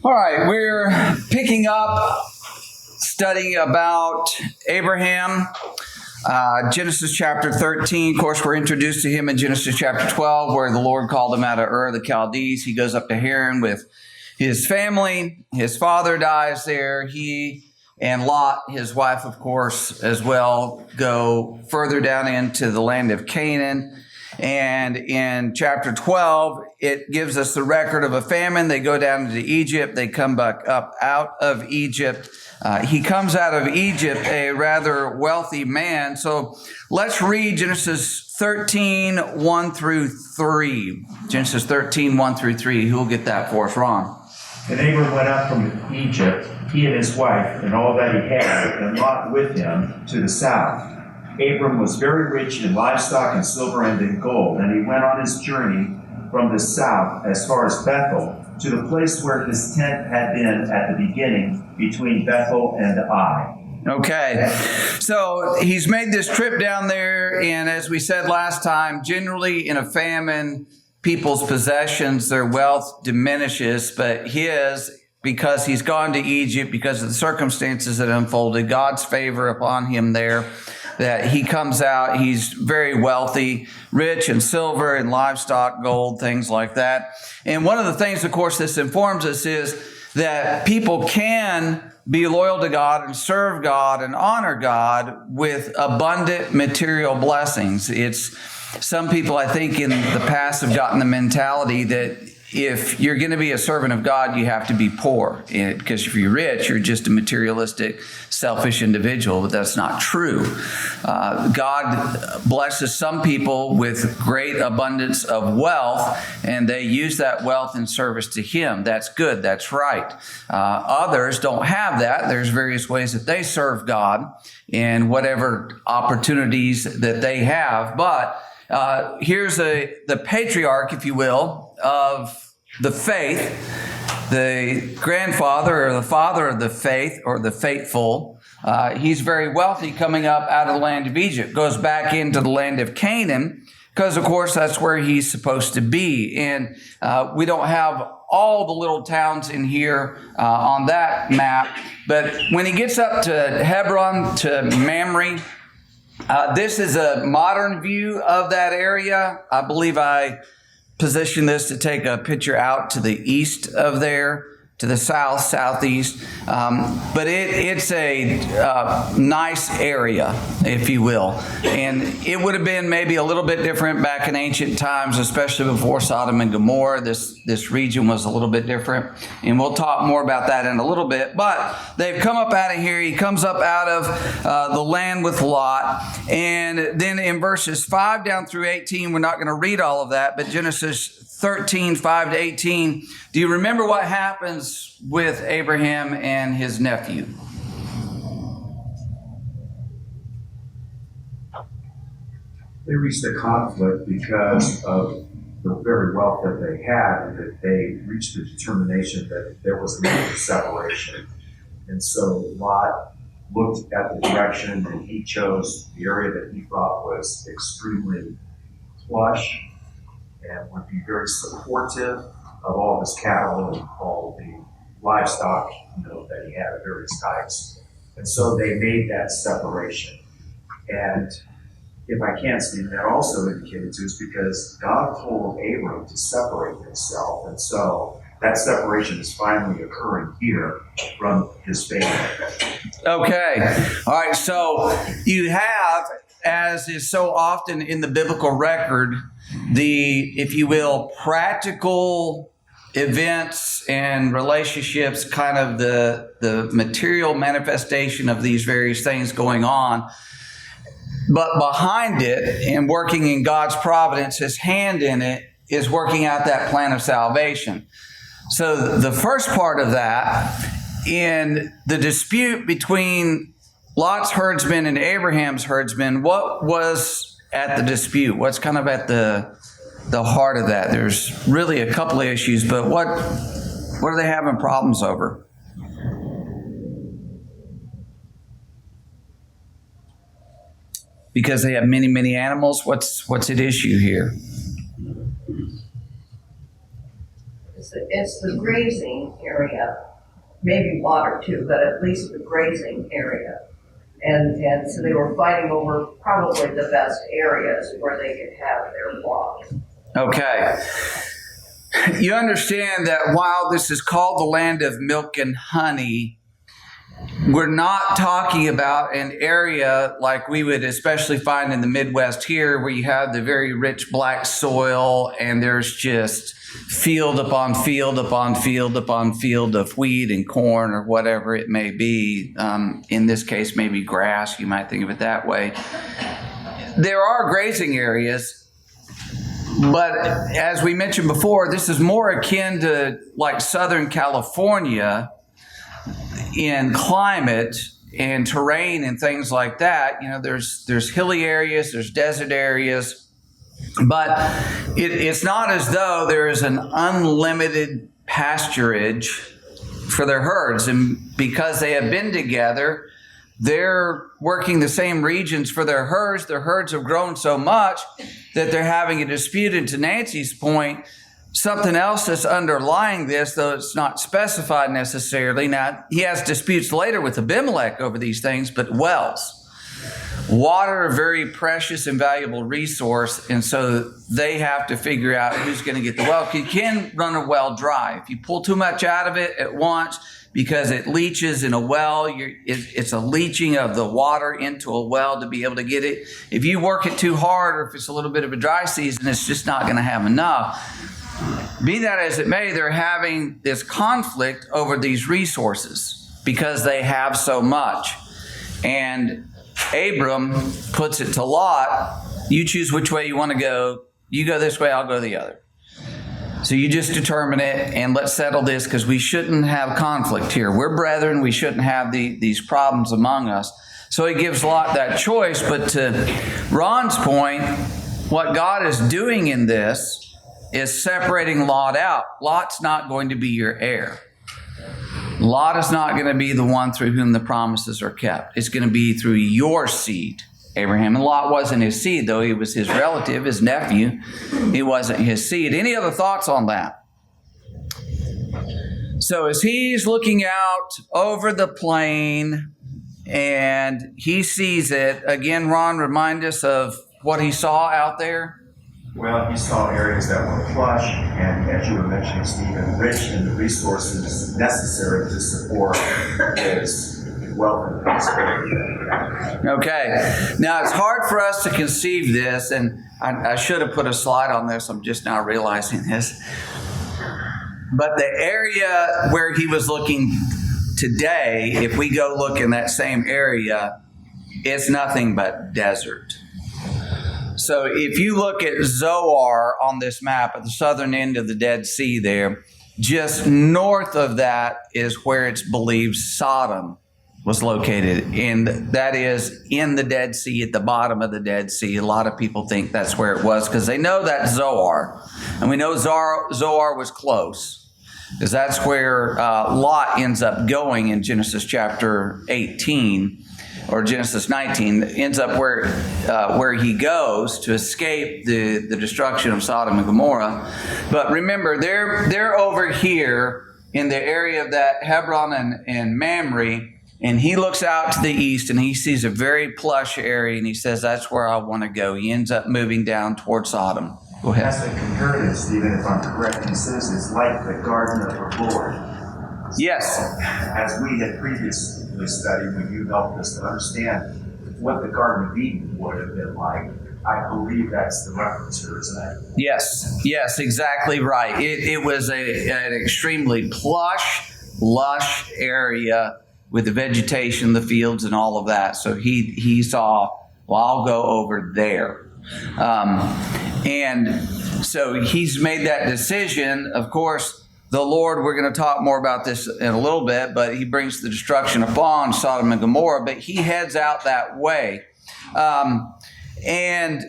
All right, we're picking up studying about Abraham, Genesis chapter 13. Of course, we're introduced to him in Genesis chapter 12, where the Lord called him out of Ur of the Chaldees. He goes up to Haran with his family. His father dies there. He and Lot, his wife, of course, as well, go further down into the land of Canaan. And in chapter 12, it gives us the record of a famine. They go down into Egypt. They come back up out of Egypt. He comes out of Egypt a rather wealthy man. So let's read Genesis 13, 1 through 3. Genesis 13, 1 through 3. Who will get that for us, Ron? And Abram went up from Egypt, he and his wife, and all that he had, and Lot with him to the south. Abram was very rich in livestock and silver and in gold, and he went on his journey from the south as far as Bethel, to the place where his tent had been at the beginning, between Bethel and Ai. Okay, so he's made this trip down there, and as we said last time, generally in a famine, people's possessions, their wealth diminishes, but his, because he's gone to Egypt, because of the circumstances that unfolded, God's favor upon him there, that he comes out, he's very wealthy, rich in silver and livestock, gold, things like that. And one of the things, of course, this informs us is that people can be loyal to God and serve God and honor God with abundant material blessings. It's some people, I think, in the past have gotten the mentality that if you're going to be a servant of God, you have to be poor. Because if you're rich, you're just a materialistic, selfish individual. But that's not true. God blesses some people with great abundance of wealth, and they use that wealth in service to Him. That's good. That's right. Others don't have that. There's various ways that they serve God in whatever opportunities that they have. But here's the patriarch, if you will, of the faith, the grandfather or the father of the faith or the faithful. He's very wealthy, coming up out of the land of Egypt, goes back into the land of Canaan, because, of course, that's where he's supposed to be. And we don't have all the little towns in here on that map. But when he gets up to Hebron, to Mamre, this is a modern view of that area. I believe I positioned this to take a picture out to the east of there, to the south, southeast. But it's a nice area, if you will. And it would have been maybe a little bit different back in ancient times, especially before Sodom and Gomorrah. This region was a little bit different. And we'll talk more about that in a little bit. But they've come up out of here. He comes up out of the land with Lot. And then in verses 5 down through 18, we're not going to read all of that, but Genesis 13, 5 to 18. Do you remember what happens with Abraham and his nephew? They reached a conflict because of the very wealth that they had, and that they reached the determination that there was a need for separation. And so Lot looked at the direction, and he chose the area that he thought was extremely plush and would be very supportive of all his cattle and all the livestock, that he had of various types. And so they made that separation. And if I can, Steve, that also indicated to us because God told Abram to separate himself. And so that separation is finally occurring here from his family. Okay. All right. So you have, as is so often in the biblical record, the, if you will, practical events and relationships, kind of the material manifestation of these various things going on. But behind it and working in God's providence, His hand in it is working out that plan of salvation. So the first part of that, in the dispute between Lot's herdsmen and Abraham's herdsmen, what was at the dispute? What's kind of at the heart of that? There's really a couple of issues, but what are they having problems over? Because they have many, many animals. What's at issue here? it's the grazing area, maybe water too, but at least the grazing area. And so they were fighting over probably the best areas where they could have their flocks. Okay. You understand that while this is called the land of milk and honey, we're not talking about an area like we would especially find in the Midwest here, where you have the very rich black soil and there's just field upon field upon field upon field of wheat and corn or whatever it may be. In this case, maybe grass, you might think of it that way. There are grazing areas, but as we mentioned before, this is more akin to like Southern California in climate and terrain and things like that. You know, there's hilly areas, there's desert areas, but it's not as though there is an unlimited pasturage for their herds. And because they have been together, they're working the same regions for their herds. Their herds have grown so much that they're having a dispute. And to Nancy's point, something else that's underlying this, though it's not specified necessarily. Now, he has disputes later with Abimelech over these things, but wells. Water, a very precious and valuable resource, and so they have to figure out who's going to get the well. You can run a well dry. If you pull too much out of it at once, because it leaches in a well, it's a leaching of the water into a well to be able to get it. If you work it too hard, or if it's a little bit of a dry season, it's just not going to have enough. Be that as it may, they're having this conflict over these resources because they have so much. And Abram puts it to Lot, you choose which way you want to go. You go this way, I'll go the other. So you just determine it, and let's settle this, because we shouldn't have conflict here. We're brethren. We shouldn't have these problems among us. So he gives Lot that choice. But to Ron's point, what God is doing in this is separating Lot out. Lot's not going to be your heir. Lot is not going to be the one through whom the promises are kept. It's going to be through your seed, Abraham. And Lot wasn't his seed, though he was his relative, his nephew. He wasn't his seed. Any other thoughts on that? So as he's looking out over the plain and he sees it, again, Ron, remind us of what he saw out there. Well, he saw areas that were plush and, as you were mentioning, Stephen, rich in the resources necessary to support his wealth and prosperity. Okay. Now, it's hard for us to conceive this, and I should have put a slide on this. I'm just now realizing this. But the area where he was looking today, if we go look in that same area, it's nothing but desert. So if you look at Zoar on this map at the southern end of the Dead Sea there, just north of that is where it's believed Sodom was located. And that is in the Dead Sea, at the bottom of the Dead Sea. A lot of people think that's where it was because they know that's Zoar. And we know Zoar was close, because that's where Lot ends up going in Genesis chapter 18. Or Genesis 19, ends up where he goes to escape the destruction of Sodom and Gomorrah. But remember, they're over here in the area of that Hebron and Mamre, and he looks out to the east and he sees a very plush area, and he says, that's where I want to go. He ends up moving down toward Sodom. Go ahead. That's a comparative, Stephen, if I'm correct. He says it's like the garden of the Lord. Yes. As we had previously studied, when you helped us to understand what the Garden of Eden would have been like, I believe that's the reference here, isn't it? Yes, exactly right. It was an extremely plush, lush area with the vegetation, the fields, and all of that. So he saw, well, I'll go over there. And so he's made that decision. Of course, the Lord, we're going to talk more about this in a little bit, but he brings the destruction upon Sodom and Gomorrah, but he heads out that way. And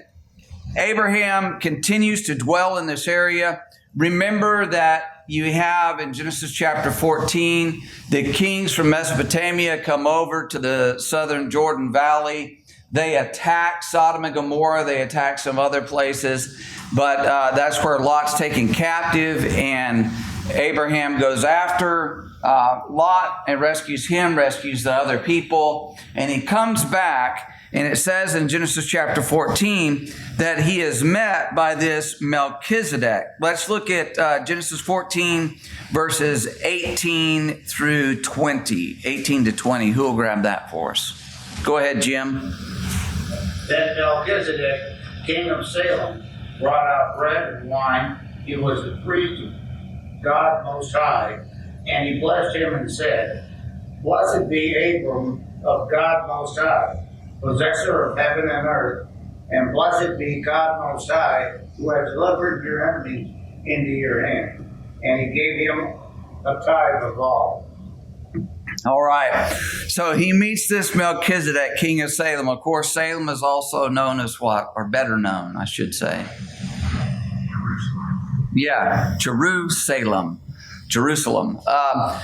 Abraham continues to dwell in this area. Remember that you have in Genesis chapter 14, the kings from Mesopotamia come over to the southern Jordan Valley. They attack Sodom and Gomorrah. They attack some other places, but that's where Lot's taken captive, and Abraham goes after Lot and rescues him, rescues the other people, and he comes back. And it says in Genesis chapter 14 that he is met by this Melchizedek. Let's look at Genesis 14, verses 18 through 20. 18 to 20. Who will grab that for us? Go ahead, Jim. Then Melchizedek, king of Salem, brought out bread and wine. He was the priest of God Most High, and he blessed him and said, Blessed be Abram of God Most High, possessor of heaven and earth, and blessed be God Most High, who has delivered your enemies into your hand. And he gave him a tithe of all. All right. So he meets this Melchizedek, king of Salem. Of course, Salem is also known as what? Or better known, I should say. Yeah, Jerusalem.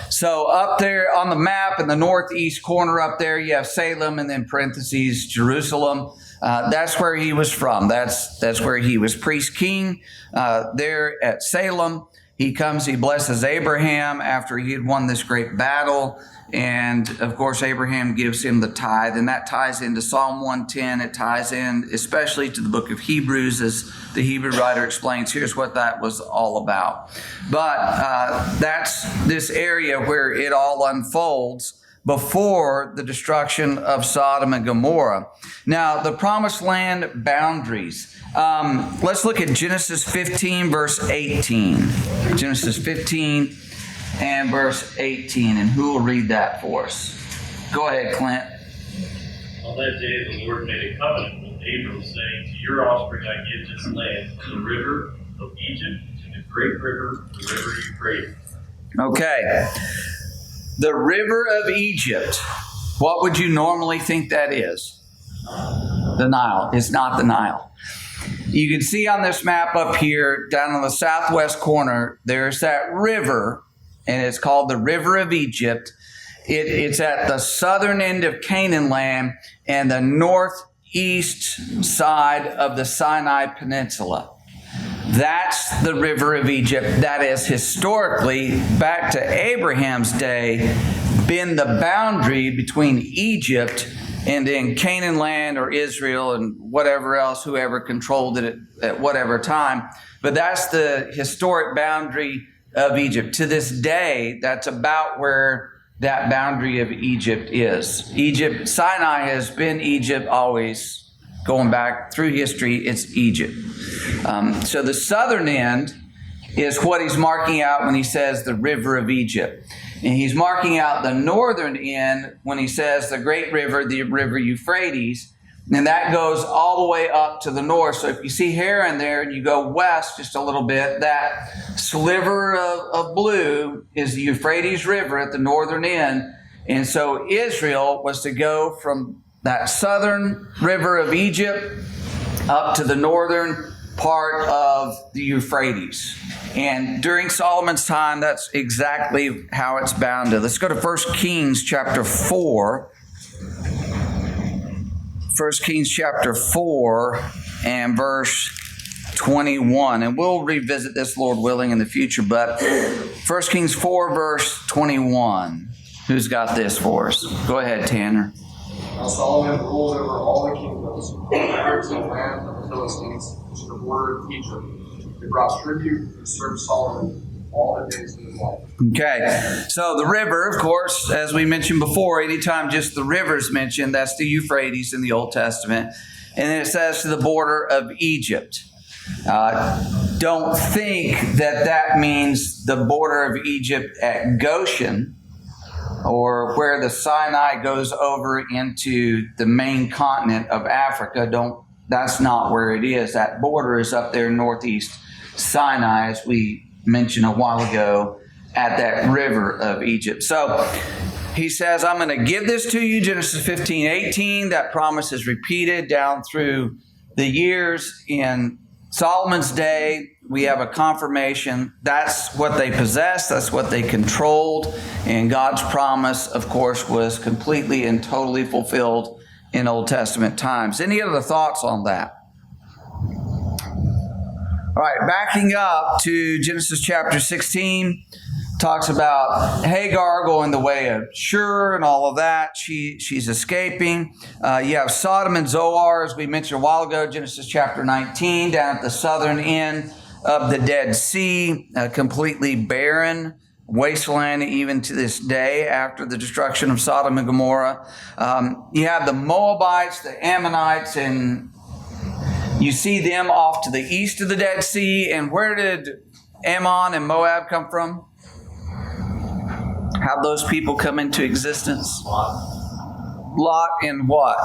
So up there on the map in the northeast corner up there, you have Salem and then parentheses Jerusalem. That's where he was from. That's where he was priest king there at Salem. He comes, he blesses Abraham after he had won this great battle. And of course, Abraham gives him the tithe, and that ties into Psalm 110. It ties in especially to the book of Hebrews, as the Hebrew writer explains. Here's what that was all about. But that's this area where it all unfolds before the destruction of Sodom and Gomorrah. Now, the promised land boundaries. Let's look at Genesis 15, verse 18. Genesis 15 and verse 18. And who will read that for us? Go ahead, Clint. On that day the Lord made a covenant with Abram, saying, To your offspring I give this land, the river of Egypt, and the great river, the river Euphrates. Okay. The river of Egypt. What would you normally think that is? The Nile. It's not the Nile. You can see on this map up here, down on the southwest corner, there's that river, and it's called the River of Egypt. It's at the southern end of Canaan land and the northeast side of the Sinai Peninsula. That's the River of Egypt. That is historically, back to Abraham's day, been the boundary between Egypt and in Canaan land or Israel and whatever else, whoever controlled it at whatever time. But that's the historic boundary of Egypt. To this day, that's about where that boundary of Egypt is. Egypt, Sinai has been Egypt always. Going back through history, it's Egypt. So the southern end is what he's marking out when he says the river of Egypt. And he's marking out the northern end when he says the great river, the river Euphrates. And that goes all the way up to the north. So if you see Haran there and you go west just a little bit, that sliver of blue is the Euphrates River at the northern end. And so Israel was to go from that southern river of Egypt up to the northern part of the Euphrates. And during Solomon's time, that's exactly how it's bounded. Let's go to 1 Kings chapter 4. 1 Kings chapter 4 and verse 21. And we'll revisit this, Lord willing, in the future. But 1 Kings 4 verse 21. Who's got this for us? Go ahead, Tanner. Now Solomon ruled over all the kingdoms of the inhabited land of the Philistines, which is the border of Egypt. They brought tribute and served Solomon all the days of his life. Okay, so the river, of course, as we mentioned before, anytime just the river is mentioned, that's the Euphrates in the Old Testament. And then it says to the border of Egypt. Don't think that means the border of Egypt at Goshen, or where the Sinai goes over into the main continent of Africa. That's not where it is. That border is up there in northeast Sinai, as we mentioned a while ago, at that river of Egypt. So he says, I'm going to give this to you, Genesis 15:18. That promise is repeated down through the years. In Solomon's day, we have a confirmation. That's what they possessed. That's what they controlled. And God's promise, of course, was completely and totally fulfilled in Old Testament times. Any other thoughts on that? All right, backing up to Genesis chapter 16, talks about Hagar going the way of Shur and all of that. She's escaping. You have Sodom and Zoar, as we mentioned a while ago, Genesis chapter 19, down at the southern end of the Dead Sea, completely barren wasteland even to this day after the destruction of Sodom and Gomorrah. You have the Moabites, the Ammonites, and you see them off to the east of the Dead Sea. And where did Ammon and Moab come from? How those people come into existence? Lot and what?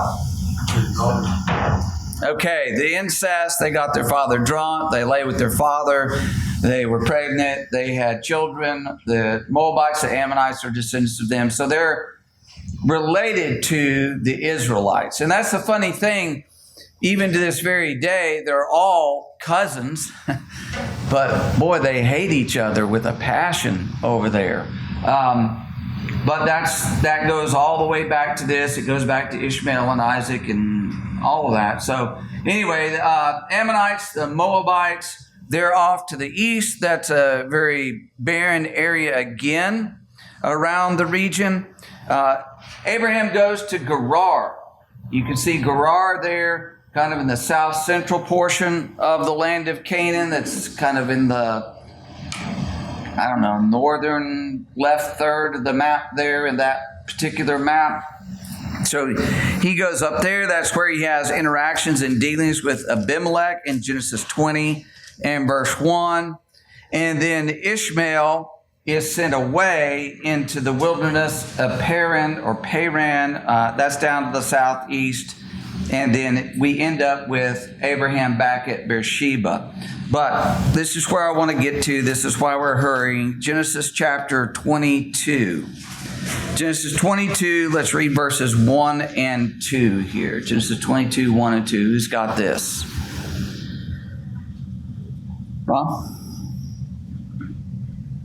Okay, the incest, they got their father drunk, they lay with their father, they were pregnant, they had children. The Moabites, the Ammonites are descendants of them. So they're related to the Israelites. And that's the funny thing. Even to this very day, they're all cousins, but boy, they hate each other with a passion over there. But that goes all the way back to this. It goes back to Ishmael and Isaac and all of that. So anyway, the Ammonites, the Moabites, they're off to the east. That's a very barren area again around the region. Abraham goes to Gerar. You can see Gerar there, kind of in the south central portion of the land of Canaan. That's kind of in the, northern left third of the map there in that particular map. So he goes up there. That's where he has interactions and dealings with Abimelech in Genesis 20 and verse 1. And then Ishmael is sent away into the wilderness of Haran. That's down to the southeast. And then we end up with Abraham back at Beersheba. But this is where I want to get to. This is why we're hurrying. Genesis chapter 22. Genesis 22, let's read verses 1 and 2 here. Genesis 22, 1 and 2. Who's got this? Ron?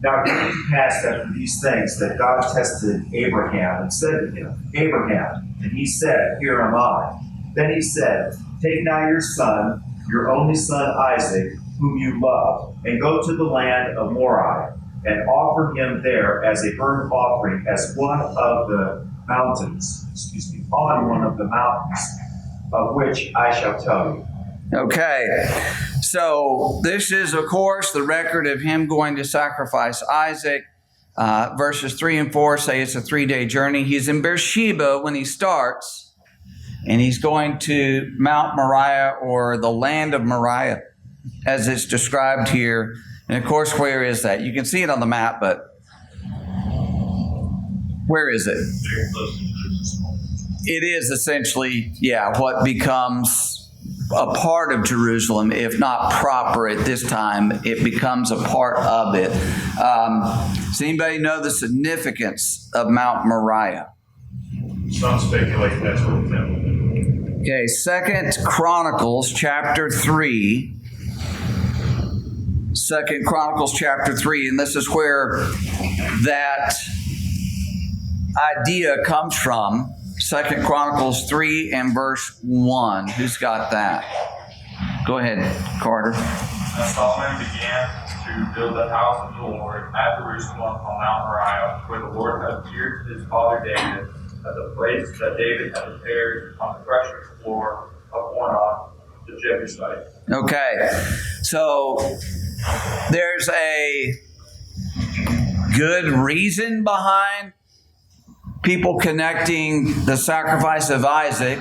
Now it came to pass after these things that God tested Abraham and said to him, Abraham, and he said, Here am I. Then he said, Take now your son, your only son Isaac, whom you love, and go to the land of Moriah, and offer him there as a burnt offering as one of the mountains, on one of the mountains, of which I shall tell you. Okay, so this is, of course, the record of him going to sacrifice Isaac. Verses 3 and 4 say it's a 3-day journey. He's in Beersheba when he starts. And he's going to Mount Moriah, or the land of Moriah, as it's described here. And of course, where is that? You can see it on the map, but where is it? Very close to Jerusalem. It is essentially, what becomes a part of Jerusalem, if not proper at this time. It becomes a part of it. Does anybody know the significance of Mount Moriah? Some speculate that's where the temple is. Okay, 2 Chronicles chapter 3. 2 Chronicles chapter 3, and this is where that idea comes from. 2 Chronicles 3 and verse 1. Who's got that? Go ahead, Carter. And Solomon began to build the house of the Lord at Jerusalem on Mount Moriah, where the Lord had appeared to his father David, at the place that David had prepared on the threshing floor of Ornan, the Jebusite. Okay, so there's a good reason behind people connecting the sacrifice of Isaac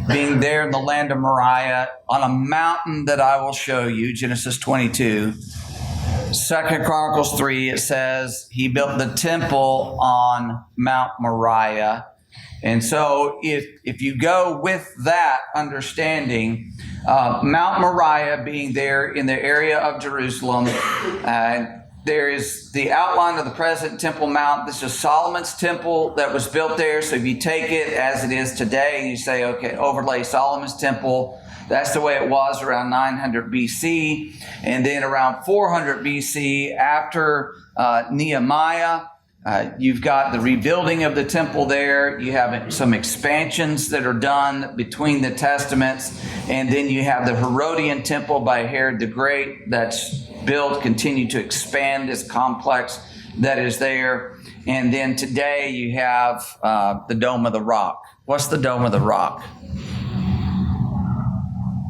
being there in the land of Moriah on a mountain that I will show you, Genesis 22. 2 Chronicles 3, it says he built the temple on Mount Moriah. And so if you go with that understanding, Mount Moriah being there in the area of Jerusalem, there is the outline of the present Temple Mount. This is Solomon's temple that was built there. So if you take it as it is today, you say, okay, overlay Solomon's temple. That's the way it was around 900 BC. And then around 400 BC, after Nehemiah You've got the rebuilding of the temple there. You have some expansions that are done between the testaments. And then you have the Herodian temple by Herod the Great that's built, continue to expand this complex that is there. And then today you have the Dome of the Rock. What's the Dome of the Rock?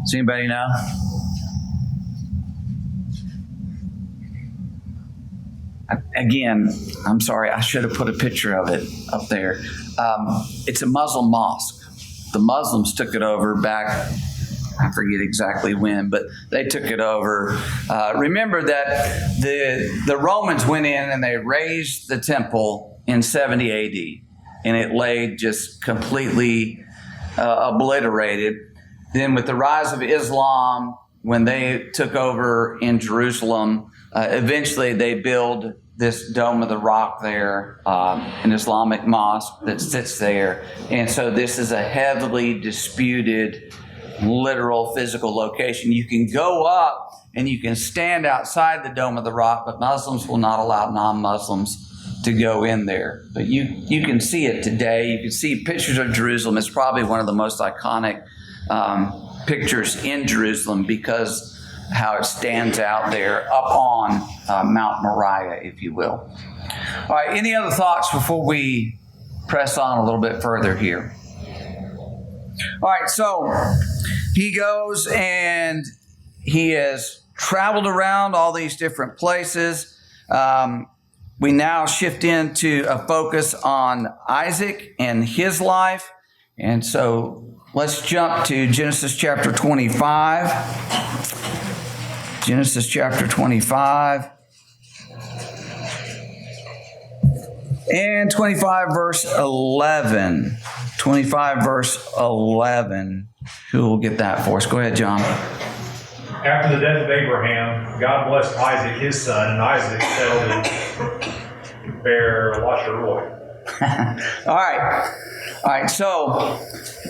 Does anybody know? Again, I'm sorry, I should have put a picture of it up there. It's a Muslim mosque. The Muslims took it over back, I forget exactly when, but they took it over. Remember that the Romans went in and they razed the temple in 70 AD, and it lay just completely obliterated. Then with the rise of Islam, when they took over in Jerusalem, eventually they build this Dome of the Rock there, an Islamic mosque that sits there. And so this is a heavily disputed, literal physical location. You can go up and you can stand outside the Dome of the Rock, but Muslims will not allow non-Muslims to go in there. But you can see it today. You can see pictures of Jerusalem. It's probably one of the most iconic pictures in Jerusalem because how it stands out there up on Mount Moriah, if you will. All right, any other thoughts before we press on a little bit further here? All right, so he goes and he has traveled around all these different places. We now shift into a focus on Isaac and his life. And so let's jump to Genesis chapter 25. Genesis chapter 25. And 25 verse 11. 25 verse 11. Who will get that for us? Go ahead, John. After the death of Abraham, God blessed Isaac, his son, and Isaac settled in Beersheba. All right. So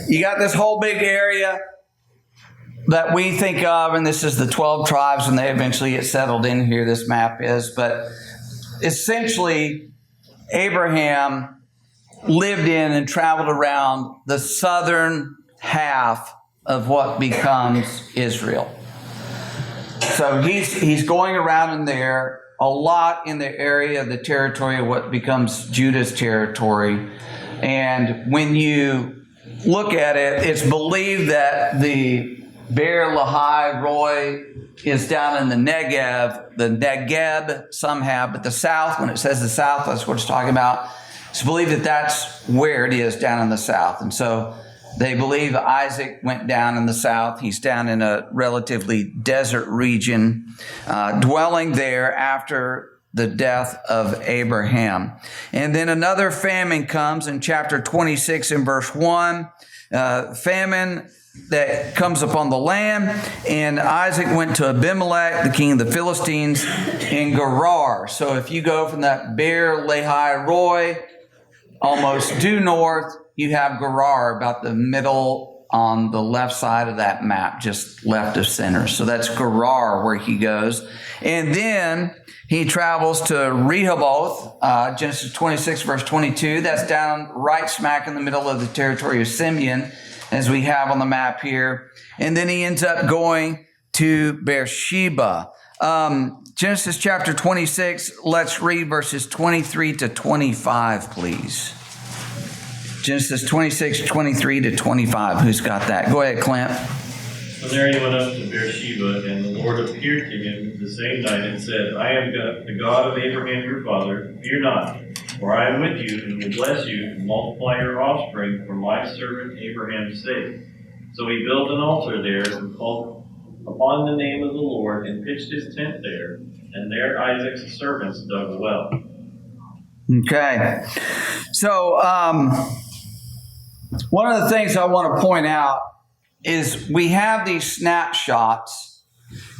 you got this whole big area that we think of, and this is the 12 tribes when they eventually get settled in here, this map is. But essentially, Abraham lived in and traveled around the southern half of what becomes Israel. So he's going around in there, a lot in the area of the territory of what becomes Judah's territory. And when you look at it, it's believed that the Beer Lahai Roy is down in the Negeb, some have, but the south, when it says the south, that's what it's talking about. It's believed that that's where it is, down in the south. And so they believe Isaac went down in the south. He's down in a relatively desert region, dwelling there after the death of Abraham. And then another famine comes in chapter 26 and verse 1. Famine that comes upon the land, and Isaac went to Abimelech, the king of the Philistines, in Gerar. So if you go from that Beer Lahai Roy, almost due north, you have Gerar about the middle on the left side of that map, just left of center. So that's Gerar where he goes. And then he travels to Rehoboth, Genesis 26, verse 22. That's down right smack in the middle of the territory of Simeon, as we have on the map here. And then he ends up going to Beersheba. Genesis chapter 26, let's read verses 23 to 25, please. Genesis 26, 23 to 25. Who's got that? Go ahead, Clint. When there he went up to Beersheba, and the Lord appeared to him the same night and said, I am the God of Abraham your father. Fear not, for I am with you, and will bless you, and multiply your offspring for my servant Abraham's sake. So he built an altar there, and called upon the name of the Lord, and pitched his tent there, and there Isaac's servants dug a well. Okay. So, one of the things I want to point out is we have these snapshots.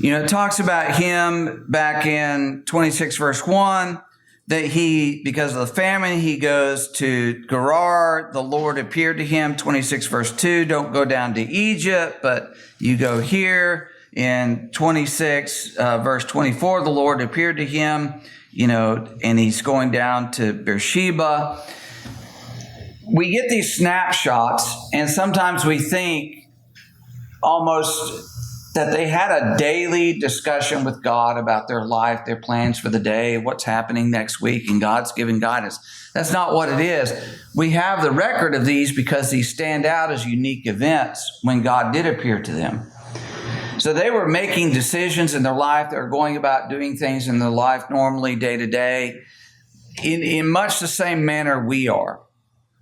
You know, it talks about him back in 26 verse 1, that he, because of the famine, he goes to Gerar. The Lord appeared to him. 26 verse 2, don't go down to Egypt, but you go here. In 26 verse 24, the Lord appeared to him. and he's going down to Beersheba. We get these snapshots, and sometimes we think almost that they had a daily discussion with God about their life, their plans for the day, what's happening next week, and God's giving guidance. That's not what it is. We have the record of these because these stand out as unique events when God did appear to them. So they were making decisions in their life. They were going about doing things in their life normally, day to day, in much the same manner we are.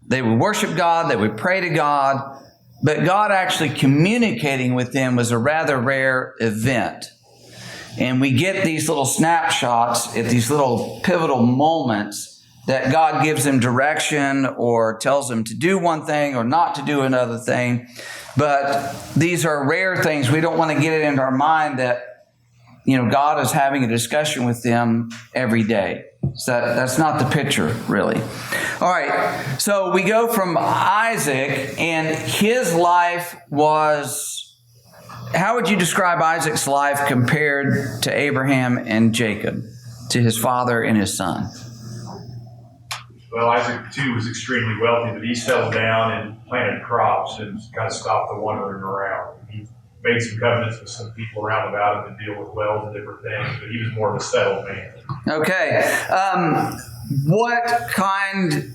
They would worship God, they would pray to God, but God actually communicating with them was a rather rare event. And we get these little snapshots at these little pivotal moments that God gives them direction or tells them to do one thing or not to do another thing. But these are rare things. We don't want to get it into our mind that, God is having a discussion with them every day. So that's not the picture, really. All right, so we go from Isaac, and his life was, how would you describe Isaac's life compared to Abraham and Jacob, to his father and his son? Well, Isaac, too, was extremely wealthy, but he settled down and planted crops and kind of stopped the wandering around. He made some covenants with some people around about him to deal with wells and different things, but he was more of a settled man. Okay. What kind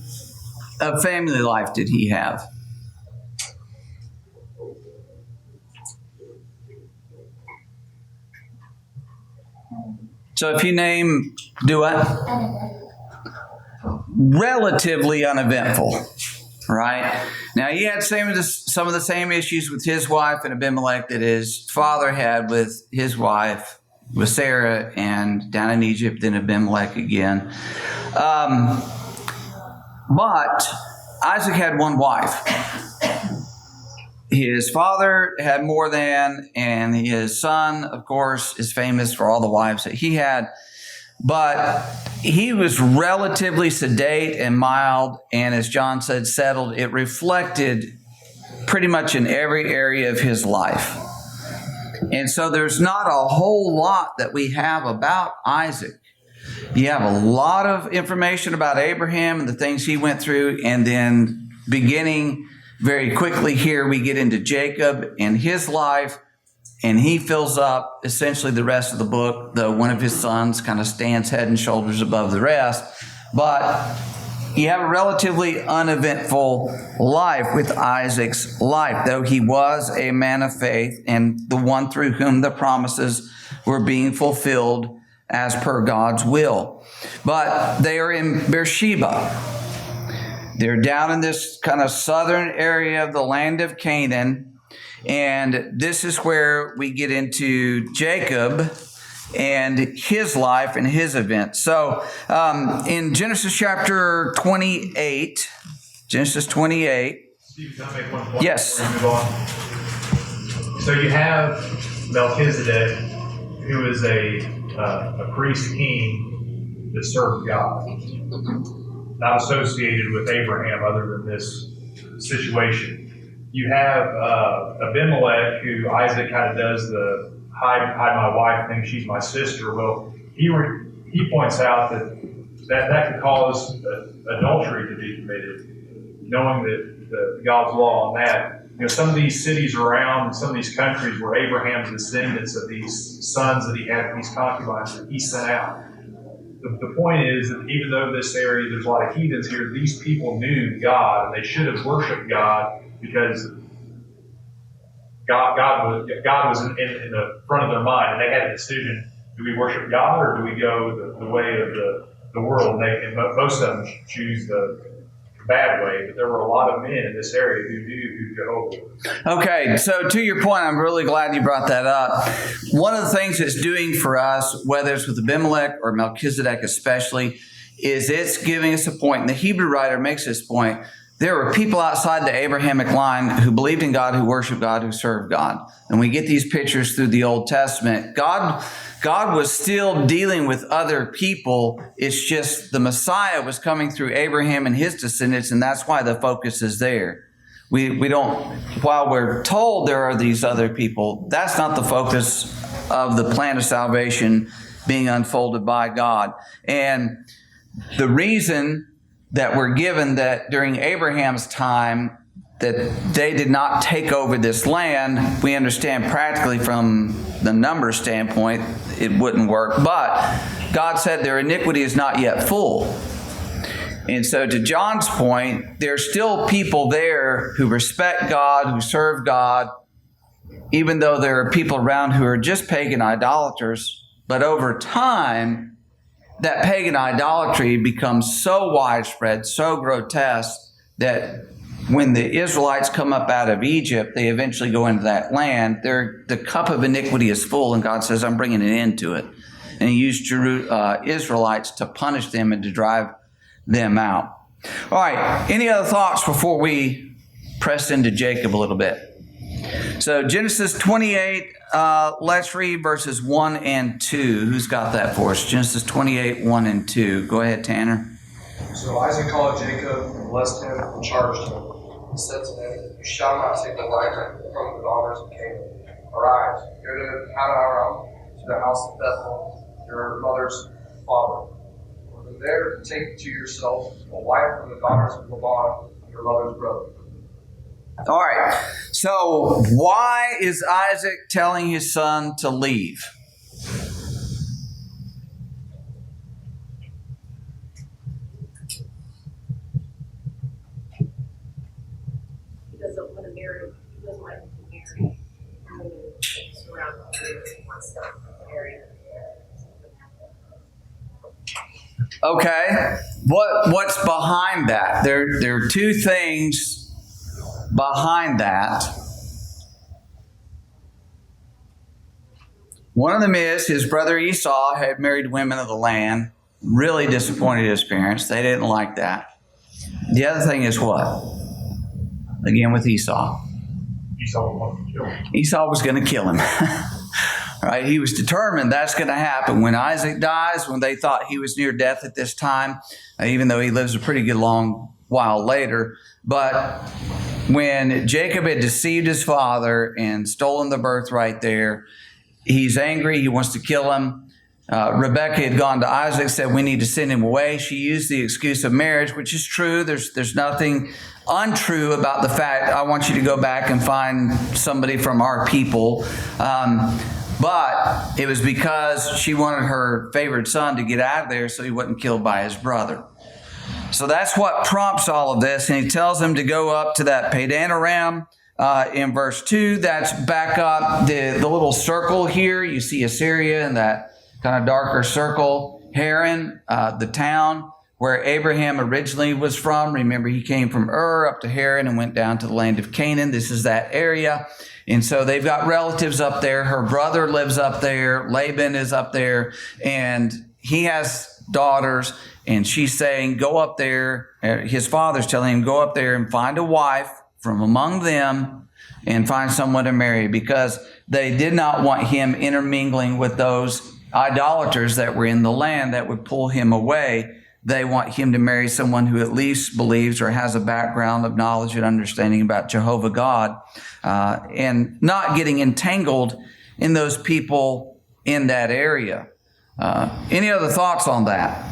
of family life did he have? So if you name, do what? Relatively uneventful, right? Now, he had some of the same issues with his wife and Abimelech that his father had with his wife, with Sarah, and down in Egypt, then Abimelech again. But Isaac had one wife. His father had more than, and his son, of course, is famous for all the wives that he had. But he was relatively sedate and mild, and as John said, settled. It reflected pretty much in every area of his life. And so there's not a whole lot that we have about Isaac. You have a lot of information about Abraham and the things he went through, and then beginning very quickly here, we get into Jacob and his life. And he fills up essentially the rest of the book, though one of his sons kind of stands head and shoulders above the rest. But you have a relatively uneventful life with Isaac's life, though he was a man of faith and the one through whom the promises were being fulfilled as per God's will. But they are in Beersheba. They're down in this kind of southern area of the land of Canaan. And this is where we get into Jacob and his life and his events. So in Genesis chapter 28, Genesis 28. Steve, can I make one point? Yes. Before we move on? So you have Melchizedek, who is a priest king that served God, not associated with Abraham other than this situation. You have Abimelech, who Isaac kind of does the hide my wife thing, she's my sister. Well, he points out that could cause adultery to be committed, knowing that God's law on that. Some of these cities around, some of these countries were Abraham's descendants of these sons that he had, these concubines that he sent out. The point is that even though this area, there's a lot of heathens here, these people knew God, and they should have worshiped God, because God was in the front of their mind, and they had a decision: do we worship God or do we go the way of the world? And most of them choose the bad way, but there were a lot of men in this area who knew who Jehovah was. Okay, so to your point, I'm really glad you brought that up. One of the things it's doing for us, whether it's with Abimelech or Melchizedek especially, is it's giving us a point, and the Hebrew writer makes this point. There were people outside the Abrahamic line who believed in God, who worshiped God, who served God. And we get these pictures through the Old Testament. God was still dealing with other people. It's just the Messiah was coming through Abraham and his descendants, and that's why the focus is there. We don't, while we're told there are these other people, that's not the focus of the plan of salvation being unfolded by God. And the reason that we're given that during Abraham's time that they did not take over this land, we understand practically from the numbers standpoint, it wouldn't work. But God said their iniquity is not yet full. And so to John's point, there's still people there who respect God, who serve God, even though there are people around who are just pagan idolaters. But over time, that pagan idolatry becomes so widespread, so grotesque, that when the Israelites come up out of Egypt, they eventually go into that land. The cup of iniquity is full, and God says, I'm bringing an end to it. And he used Israelites to punish them and to drive them out. All right, any other thoughts before we press into Jacob a little bit? So Genesis 28, let's read verses 1 and 2. Who's got that for us? Genesis 28, 1 and 2. Go ahead, Tanner. So Isaac called Jacob and blessed him and charged him. He said to him, You shall not take the wife from the daughters of Canaan. Arise, go to Haran, to the house of Bethel, your mother's father. From there, take to yourself a wife from the daughters of Laban, your mother's brother. All right. So why is Isaac telling his son to leave? He doesn't want to marry. He doesn't like to marry. Surrounded by wants to marry. Okay. What's behind that? There are two things behind that. One of them is his brother Esau had married women of the land, really disappointed his parents. They didn't like that. The other thing is what? Again with Esau. Esau wanted to kill him. Esau was going to kill him. Right? He was determined that's going to happen. When Isaac dies, when they thought he was near death at this time, even though he lives a pretty good long while later, but when Jacob had deceived his father and stolen the birthright there, he's angry. He wants to kill him. Rebekah had gone to Isaac, said, we need to send him away. She used the excuse of marriage, which is true. There's nothing untrue about the fact, I want you to go back and find somebody from our people. But it was because she wanted her favored son to get out of there so he wasn't killed by his brother. So that's what prompts all of this. And he tells him to go up to that Padan Aram in verse 2. That's back up the little circle here. You see Assyria in that kind of darker circle. Haran, the town where Abraham originally was from. Remember, he came from Ur up to Haran and went down to the land of Canaan. This is that area. And so they've got relatives up there. Her brother lives up there. Laban is up there. And he has daughters. And she's saying, go up there. His father's telling him, go up there and find a wife from among them and find someone to marry, because they did not want him intermingling with those idolaters that were in the land that would pull him away. They want him to marry someone who at least believes or has a background of knowledge and understanding about Jehovah God, and not getting entangled in those people in that area. Any other thoughts on that?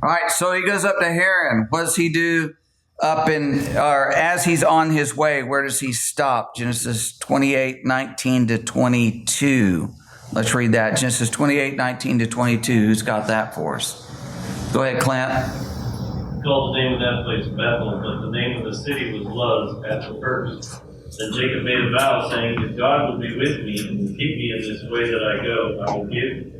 All right, so he goes up to Haran. What does he do as he's on his way? Where does he stop? Genesis 28, 19 to 22. Let's read that. Genesis 28, 19 to 22. Who's got that for us? Go ahead, Clint. He called the name of that place Bethel, but the name of the city was Luz at the first. Then Jacob made a vow, saying, If God will be with me and will keep me in this way that I go, I will give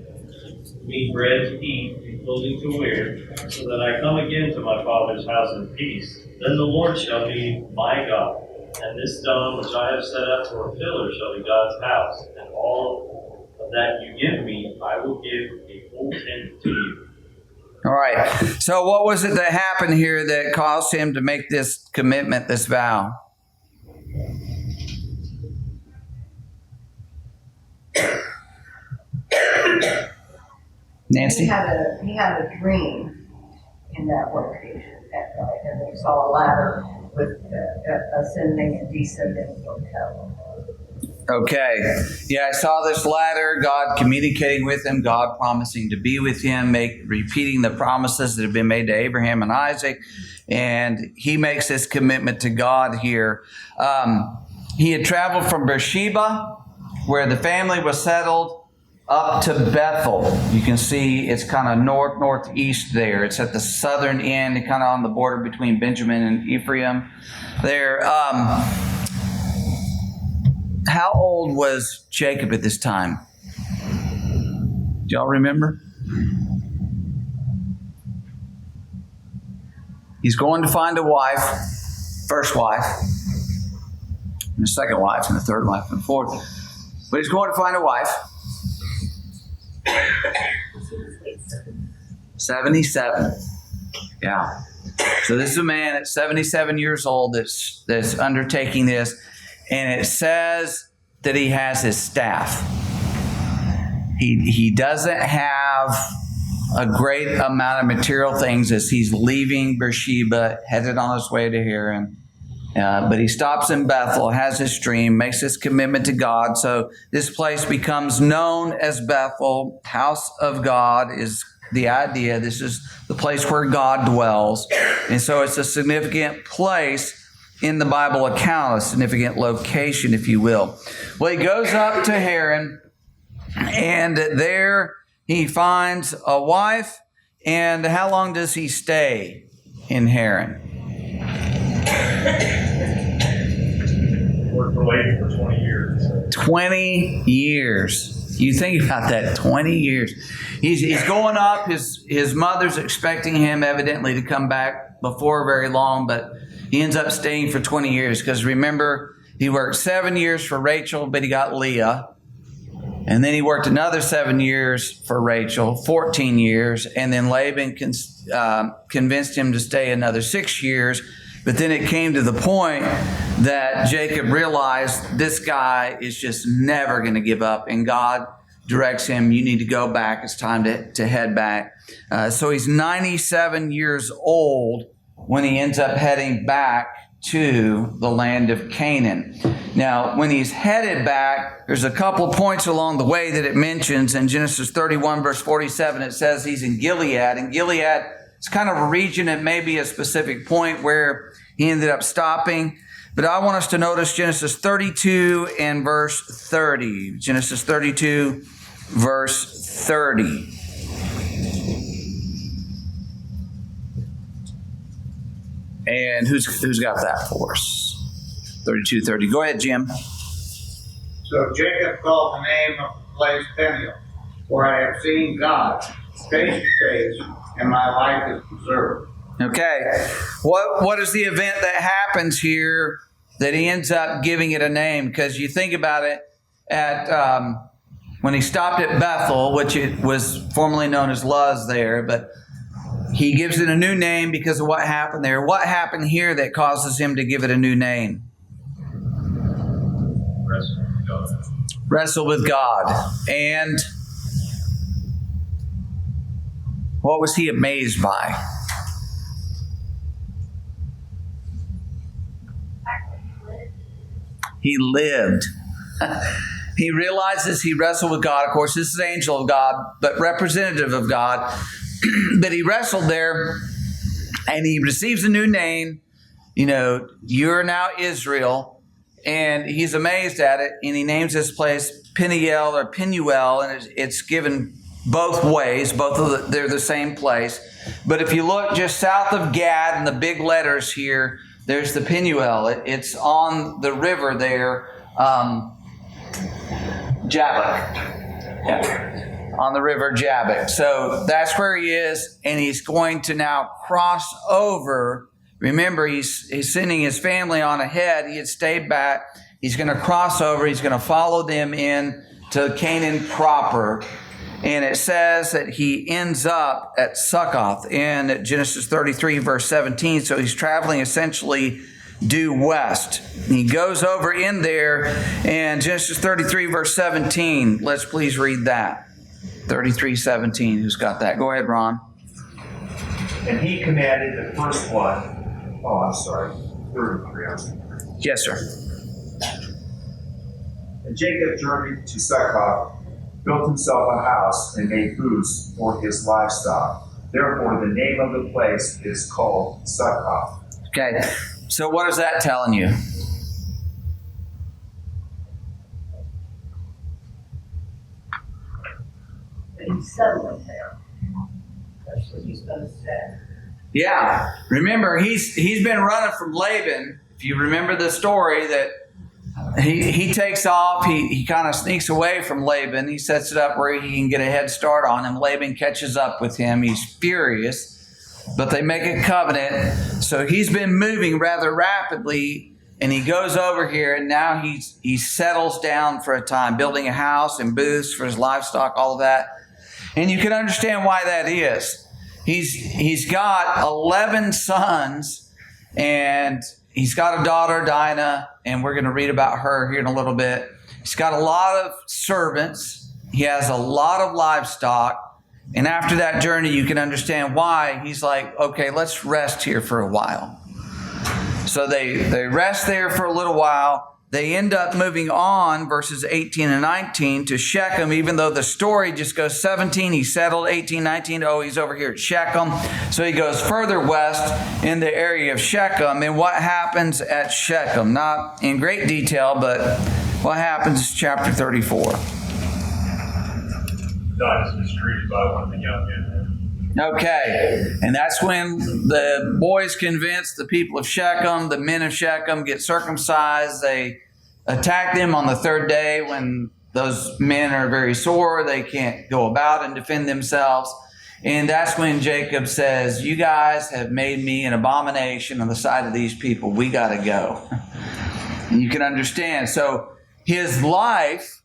me bread to eat and clothing to wear, so that I come again to my father's house in peace. Then the Lord shall be my God, and this stone which I have set up for a pillar shall be God's house, and all of that you give me, I will give a full tenth to you. All right. So what was it that happened here that caused him to make this commitment, this vow? Nancy? He had a dream in that location at night, and he saw a ladder with ascending and descending from heaven. Okay. Yeah, I saw this ladder, God communicating with him, God promising to be with him, repeating the promises that have been made to Abraham and Isaac. And he makes this commitment to God here. He had traveled from Beersheba, where the family was settled, up to Bethel. You can see it's kind of northeast there. It's at the southern end, kind of on the border between Benjamin and Ephraim there. How old was Jacob at this time? Do y'all remember? He's going to find a wife, first wife, and a second wife, and a third wife, and a fourth. But he's going to find a wife. 77. Yeah. So this is a man at 77 years old that's undertaking this. And it says that he has his staff. He doesn't have a great amount of material things as he's leaving Beersheba, headed on his way to Haran. But he stops in Bethel, has his dream, makes his commitment to God. So this place becomes known as Bethel. House of God is the idea. This is the place where God dwells. And so it's a significant place in the Bible account, a significant location, if you will. Well, he goes up to Haran, and there he finds a wife. And how long does he stay in Haran? Worked for lady for 20 years. 20 years. You think about that, 20 years. He's going up. His mother's expecting him evidently to come back before very long, but he ends up staying for 20 years because remember, he worked 7 years for Rachel, but he got Leah. And then he worked another 7 years for Rachel, 14 years. And then Laban convinced him to stay another 6 years. But then it came to the point that Jacob realized this guy is just never going to give up. And God directs him, you need to go back. It's time to head back. So he's 97 years old when he ends up heading back to the land of Canaan. Now, when he's headed back, there's a couple points along the way that it mentions. In Genesis 31, verse 47, it says he's in Gilead. And Gilead is kind of a region at maybe a specific point where he ended up stopping. But I want us to notice Genesis 32 and verse 30. Genesis 32, verse 30. And who's got that for us? 32:30. Go ahead, Jim. So Jacob called the name of the place Peniel, for I have seen God face to face, and my life is preserved. Okay. What is the event that happens here that he ends up giving it a name? Because you think about it, when he stopped at Bethel, which it was formerly known as Luz there, but he gives it a new name because of what happened there. What happened here that causes him to give it a new name? Wrestle with God. And what was he amazed by? He lived. He realizes he wrestled with God. Of course, this is angel of God, but representative of God. But he wrestled there, and he receives a new name. You know, you're now Israel, and he's amazed at it, and he names this place Peniel or Penuel, and it's given both ways. They're the same place. But if you look just south of Gad in the big letters here, there's the Penuel. It's on the river there, Jabbok. Yeah. On the river Jabbok. So that's where he is, and he's going to now cross over. Remember, he's sending his family on ahead. He had stayed back. He's going to cross over. He's going to follow them in to Canaan proper. And it says that he ends up at Succoth in Genesis 33, verse 17. So he's traveling essentially due west. He goes over in there, and Genesis 33, verse 17. Let's please read that. 33:17. Who's got that? Go ahead, Ron. And he commanded the first one. Oh, I'm sorry. 33. Yes, sir. And Jacob journeyed to Succoth, built himself a house, and made booths for his livestock. Therefore, the name of the place is called Succoth. Okay, so what is that telling you? And he's settling there. That's what he's gonna say. Yeah, remember he's been running from Laban. If you remember the story, that he takes off, he kind of sneaks away from Laban. He sets it up where he can get a head start on him. Laban catches up with him. He's furious, but they make a covenant. So he's been moving rather rapidly, and he goes over here, and now he settles down for a time, building a house and booths for his livestock, all of that. And you can understand why that is. He's got 11 sons, and he's got a daughter, Dinah, and we're going to read about her here in a little bit. He's got a lot of servants. He has a lot of livestock. And after that journey, you can understand why he's like, okay, let's rest here for a while. So they rest there for a little while. They end up moving on, verses 18 and 19, to Shechem, even though the story just goes 17. He settled 18, 19. Oh, he's over here at Shechem. So he goes further west in the area of Shechem. And what happens at Shechem? Not in great detail, but what happens is chapter 34. God is mistreated by one of the young men. Okay, and that's when the boys convince the people of Shechem, the men of Shechem, get circumcised. They attack them on the third day when those men are very sore. They can't go about and defend themselves. And that's when Jacob says, you guys have made me an abomination on the sight of these people. We got to go. And you can understand. So his life,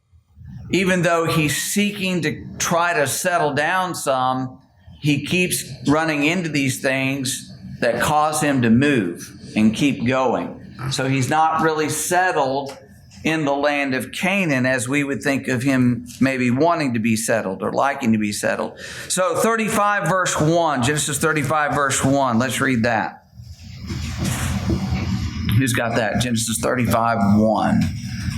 even though he's seeking to try to settle down some, he keeps running into these things that cause him to move and keep going. So he's not really settled in the land of Canaan as we would think of him maybe wanting to be settled or liking to be settled. So 35 verse 1, Genesis 35 verse 1. Let's read that. Who's got that? Genesis 35, 1.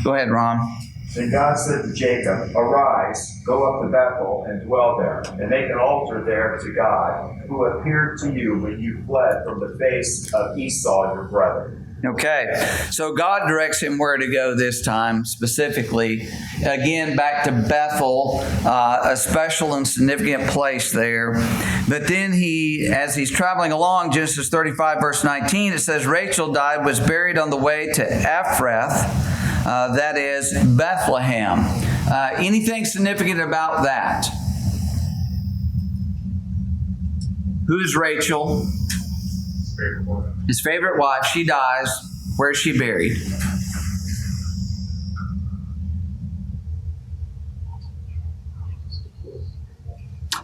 Go ahead, Ron. Then God said to Jacob, arise, go up to Bethel and dwell there, and make an altar there to God, who appeared to you when you fled from the face of Esau your brother. Okay, so God directs him where to go this time, specifically. Again, back to Bethel, a special and significant place there. But then as he's traveling along, Genesis 35, verse 19, it says, Rachel died, was buried on the way to Ephrath, that is Bethlehem. Anything significant about that? Who's Rachel? His favorite wife. She dies. Where is she buried?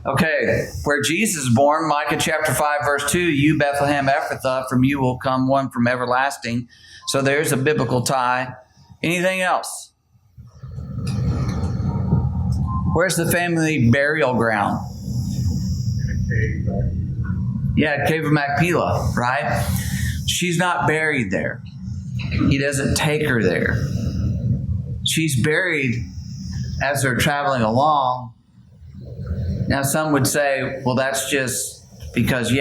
Okay, where Jesus is born, Micah chapter 5, verse 2, you Bethlehem Ephrathah, from you will come one from everlasting. So there's a biblical tie. Anything else? Where's the family burial ground? Yeah, Cave of Machpelah, right? She's not buried there. He doesn't take her there. She's buried as they're traveling along. Now, some would say, well, that's just because,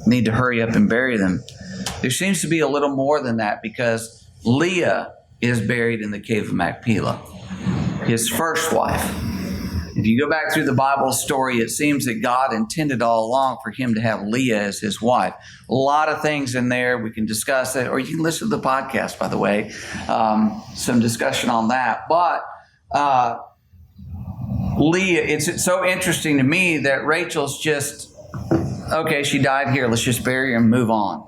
need to hurry up and bury them. There seems to be a little more than that, because Leah is buried in the Cave of Machpelah, his first wife. If you go back through the Bible story, it seems that God intended all along for him to have Leah as his wife. A lot of things in there. We can discuss it, or you can listen to the podcast, by the way. Some discussion on that. But Leah, it's so interesting to me that Rachel's just, okay, she died here. Let's just bury her and move on,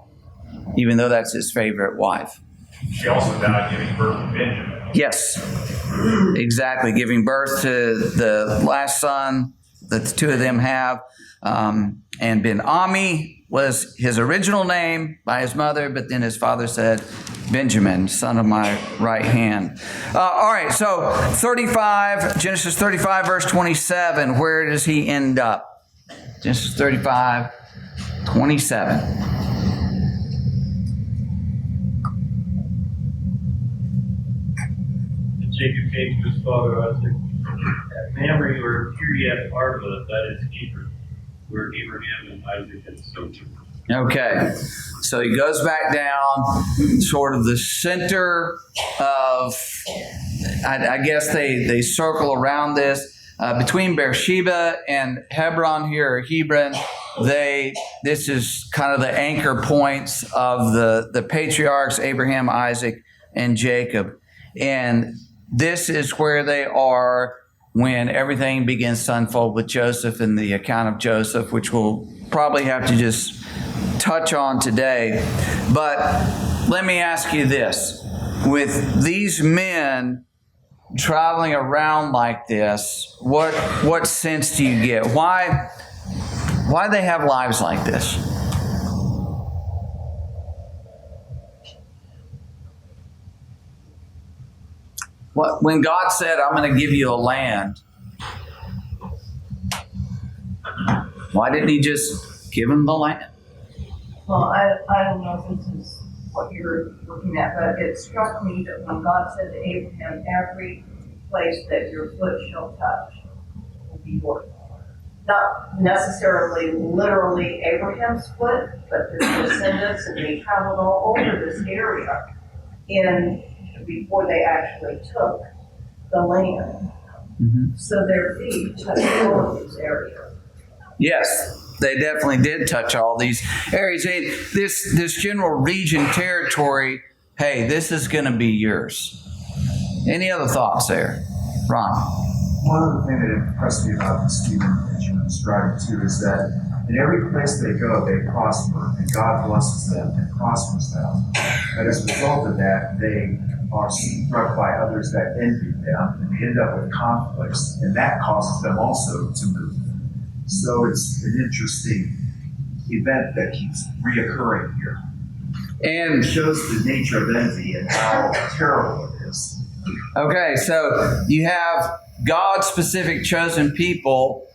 even though that's his favorite wife. She also died giving birth to Benjamin. Yes, exactly. Giving birth to the last son that the two of them have. And Ben-Ami was his original name by his mother, but then his father said, Benjamin, son of my right hand. All right, so Genesis 35, verse 27, where does he end up? Genesis 35, 27. Jacob came to his father Isaac at Mamre or Kiriath Arba, that is Hebron, where Abraham and Isaac had sojourned. Okay, so he goes back down, sort of the center of, I guess they circle around this. Between Beersheba and Hebron here, or Hebron, this is kind of the anchor points of the patriarchs, Abraham, Isaac, and Jacob. And this is where they are when everything begins to unfold with Joseph and the account of Joseph, which we'll probably have to just touch on today. But let me ask you this. With these men traveling around like this, what sense do you get? Why they have lives like this? When God said, I'm going to give you a land, why didn't he just give him the land? Well, I don't know if this is what you're looking at, but it struck me that when God said to Abraham, every place that your foot shall touch will be yours. Not necessarily literally Abraham's foot, but his descendants, and they traveled all over this area before they actually took the land. Mm-hmm. So their feet touched all of these areas. Yes, they definitely did touch all these areas. Hey, this general region territory, hey, this is going to be yours. Any other thoughts there? Ron? One other thing that impressed me about Stephen, as you were describing too, is that in every place they go, they prosper, and God blesses them and prospers them. But as a result of that, they are struck by others that envy them, and they end up with conflicts, and that causes them also to move. So it's an interesting event that keeps reoccurring here. And it shows the nature of envy and how terrible it is. Okay, so you have God's specific chosen people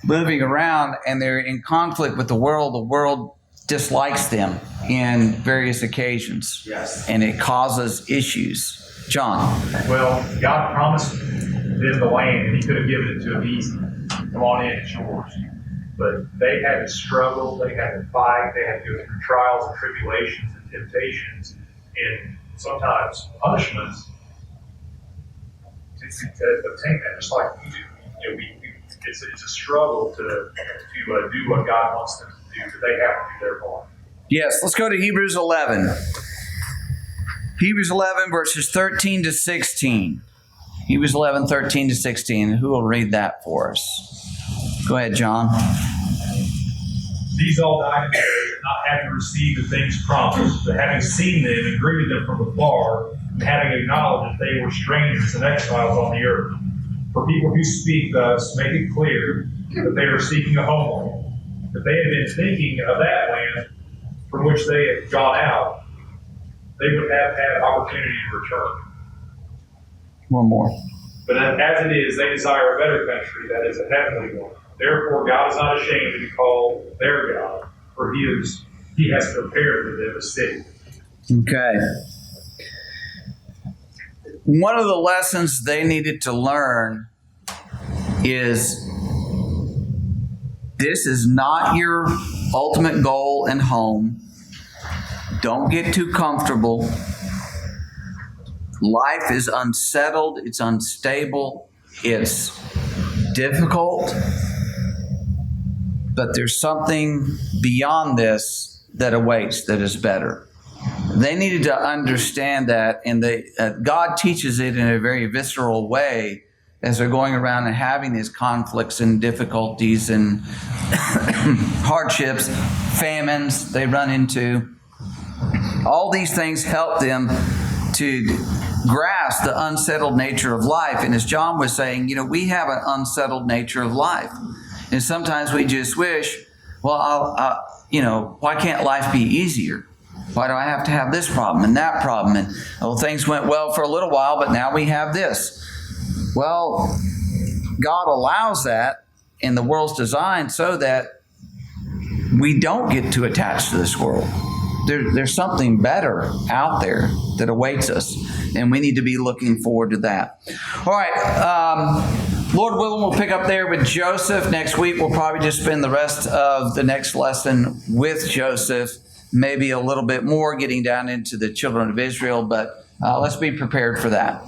moving around, and they're in conflict with the world. The world dislikes them in various occasions. Yes. And it causes issues. John? Well, God promised them the land, and he could have given it to them easy. Come on in, it's yours. But they had to struggle, they had to fight, they had to go through trials and tribulations and temptations, and sometimes punishments to obtain that, just like we do. You know, it's a struggle to do what God wants them to do, but they have to do their part. Yes, let's go to Hebrews 11. Hebrews 11, verses 13 to 16. Hebrews 11, 13 to 16. Who will read that for us? Go ahead, John. These all died in faith, not having received the things promised, but having seen them and greeted them from afar, and having acknowledged that they were strangers and exiles on the earth. For people who speak thus make it clear that they are seeking a homeland. If they had been thinking of that land from which they had gone out, they would have had opportunity to return. One more. But as it is, they desire a better country, that is a heavenly one. Therefore, God is not ashamed to be called their God, for He has prepared for them a city. Okay. One of the lessons they needed to learn is this is not your ultimate goal and home. Don't get too comfortable. Life is unsettled, it's unstable, it's difficult, but there's something beyond this that awaits that is better. They needed to understand that, and God teaches it in a very visceral way as they're going around and having these conflicts and difficulties and hardships, famines they run into. All these things help them to grasp the unsettled nature of life. And as John was saying, we have an unsettled nature of life. And sometimes we just wish, well, why can't life be easier? Why do I have to have this problem and that problem? And things went well for a little while, but now we have this. Well, God allows that in the world's design so that we don't get too attached to this world. there's something better out there that awaits us, and we need to be looking forward to that. All right. Lord willing, we'll pick up there with Joseph. Next week, we'll probably just spend the rest of the next lesson with Joseph, maybe a little bit more getting down into the children of Israel, but let's be prepared for that.